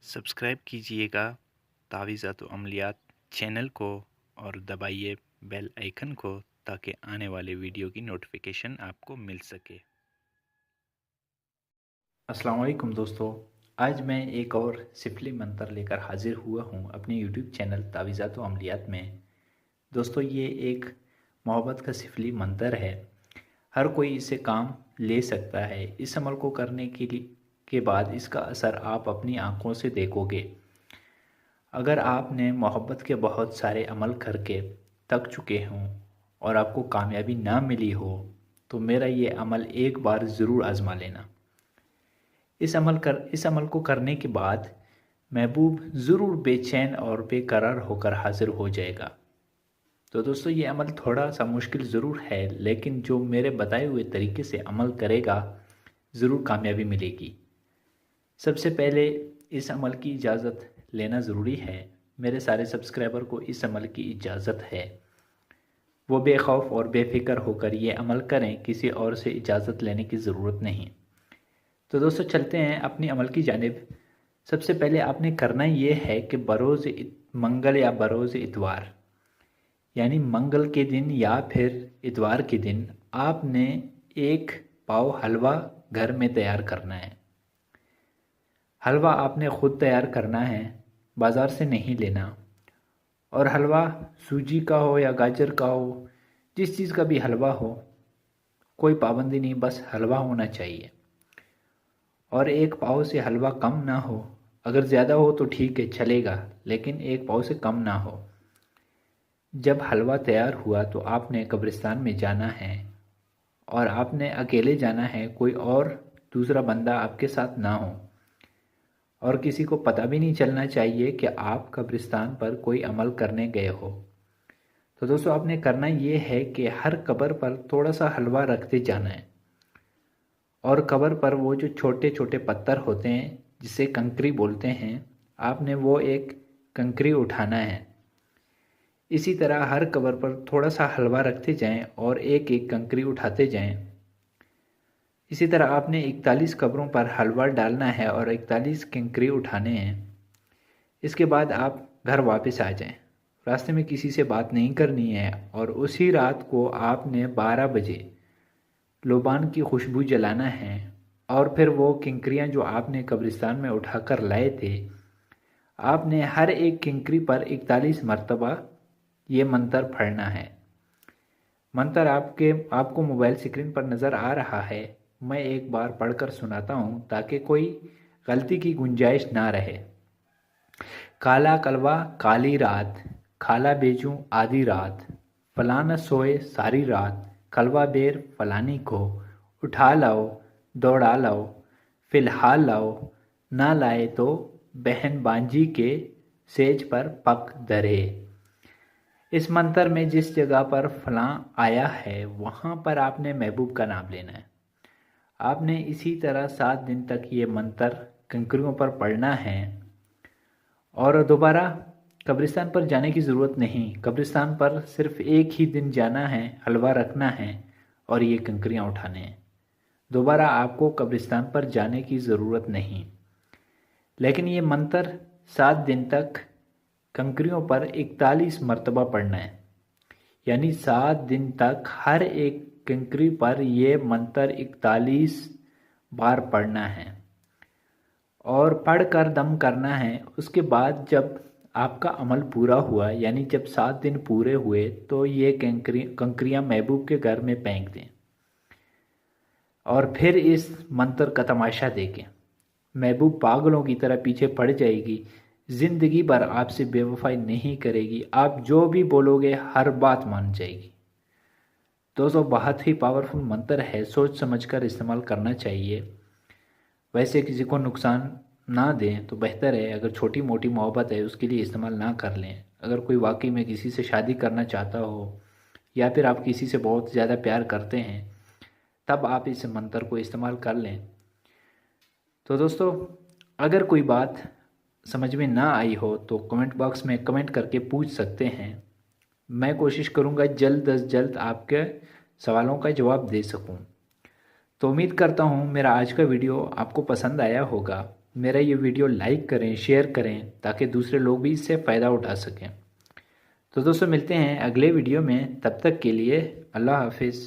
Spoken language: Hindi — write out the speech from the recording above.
सब्सक्राइब कीजिएगा तावीज़ात व अमलियात चैनल को और दबाइए बेल आइकन को ताकि आने वाले वीडियो की नोटिफिकेशन आपको मिल सके। अस्सलाम वालेकुम दोस्तों। आज मैं एक और सिफली मंत्र लेकर हाजिर हुआ हूँ अपने यूट्यूब चैनल तावीज़ात व अमलियात में। दोस्तों ये एक मोहब्बत का सिफली मंत्र है। हर कोई इसे काम ले सकता है। इस अमल को करने के बाद इसका असर आप अपनी आंखों से देखोगे। अगर आपने मोहब्बत के बहुत सारे अमल करके थक चुके हों और आपको कामयाबी ना मिली हो तो मेरा ये अमल एक बार ज़रूर आज़मा लेना। इस अमल को करने के बाद महबूब ज़रूर बेचैन और बेकरार होकर हाजिर हो जाएगा। तो दोस्तों ये अमल थोड़ा सा मुश्किल ज़रूर है, लेकिन जो मेरे बताए हुए तरीके से अमल करेगा ज़रूर कामयाबी मिलेगी। सबसे पहले इस अमल की इजाज़त लेना ज़रूरी है। मेरे सारे सब्सक्राइबर को इस अमल की इजाज़त है, वो बेखौफ और बेफिक्र होकर ये अमल करें, किसी और से इजाज़त लेने की ज़रूरत नहीं। तो दोस्तों चलते हैं अपनी अमल की जानिब। सबसे पहले आपने करना ये है कि बरोज़ मंगल या बरोज़ इतवार यानी मंगल के दिन या फिर इतवार के दिन आपने एक पाव हलवा घर में तैयार करना है। हलवा आपने ख़ुद तैयार करना है, बाज़ार से नहीं लेना। और हलवा सूजी का हो या गाजर का हो, जिस चीज़ का भी हलवा हो, कोई पाबंदी नहीं, बस हलवा होना चाहिए। और एक पाव से हलवा कम ना हो, अगर ज़्यादा हो तो ठीक है चलेगा, लेकिन एक पाव से कम ना हो। जब हलवा तैयार हुआ तो आपने कब्रिस्तान में जाना है और आपने अकेले जाना है, कोई और दूसरा बंदा आपके साथ ना हो और किसी को पता भी नहीं चलना चाहिए कि आप कब्रिस्तान पर कोई अमल करने गए हो। तो दोस्तों आपने करना ये है कि हर कब्र पर थोड़ा सा हलवा रखते जाना है और कब्र पर वो जो छोटे छोटे पत्थर होते हैं जिसे कंकरी बोलते हैं, आपने वो एक कंकरी उठाना है। इसी तरह हर कब्र पर थोड़ा सा हलवा रखते जाएं और एक एक कंकरी उठाते जाएं। इसी तरह आपने 41 कब्रों पर हलवा डालना है और 41 कंकरी उठाने हैं। इसके बाद आप घर वापस आ जाएं। रास्ते में किसी से बात नहीं करनी है और उसी रात को आपने 12 बजे लोबान की खुशबू जलाना है और फिर वो किंकरियाँ जो आपने कब्रिस्तान में उठाकर लाए थे, आपने हर एक किंकरी पर 41 मरतबा ये मंत्र पढ़ना है। मंत्र आपको मोबाइल स्क्रीन पर नज़र आ रहा है। मैं एक बार पढ़कर सुनाता हूँ ताकि कोई गलती की गुंजाइश ना रहे। काला कलवा काली रात, खाला बेजूं आधी रात, फला न सोए सारी रात, कलवा बेर फलानी को, उठा लाओ दौड़ा लाओ, फिलहाल लाओ, ना लाए तो बहन बांजी के सेज पर पक धरे। इस मंत्र में जिस जगह पर फलां आया है वहाँ पर आपने महबूब का नाम लेना है। आपने इसी तरह 7 दिन तक ये मंत्र कंकरियों पर पढ़ना है और दोबारा कब्रिस्तान पर जाने की ज़रूरत नहीं। कब्रिस्तान पर सिर्फ एक ही दिन जाना है, हलवा रखना है और ये कंकरियाँ उठाने हैं। दोबारा आपको कब्रिस्तान पर जाने की ज़रूरत नहीं। लेकिन ये मंत्र 7 दिन तक कंकरियों पर 41 मरतबा पढ़ना है, यानी 7 दिन तक हर एक कंकरी पर यह मंत्र 41 बार पढ़ना है और पढ़कर दम करना है। उसके बाद जब आपका अमल पूरा हुआ, यानी जब 7 दिन पूरे हुए, तो ये कंकरियाँ महबूब के घर में फेंक दें और फिर इस मंत्र का तमाशा देखें। महबूब पागलों की तरह पीछे पड़ जाएगी, ज़िंदगी भर आपसे बेवफाई नहीं करेगी, आप जो भी बोलोगे हर बात मान जाएगी। दोस्तों बहुत ही पावरफुल मंत्र है, सोच समझकर इस्तेमाल करना चाहिए। वैसे किसी को नुकसान ना दें तो बेहतर है। अगर छोटी मोटी मोहब्बत है उसके लिए इस्तेमाल ना कर लें। अगर कोई वाकई में किसी से शादी करना चाहता हो या फिर आप किसी से बहुत ज़्यादा प्यार करते हैं, तब आप इस मंत्र को इस्तेमाल कर लें। तो दोस्तों अगर कोई बात समझ में ना आई हो तो कमेंट बॉक्स में कमेंट करके पूछ सकते हैं। मैं कोशिश करूँगा जल्द अज जल्द आपके सवालों का जवाब दे सकूँ। तो उम्मीद करता हूँ मेरा आज का वीडियो आपको पसंद आया होगा। मेरा ये वीडियो लाइक करें, शेयर करें, ताकि दूसरे लोग भी इससे फ़ायदा उठा सकें। तो दोस्तों मिलते हैं अगले वीडियो में, तब तक के लिए अल्लाह हाफिज़।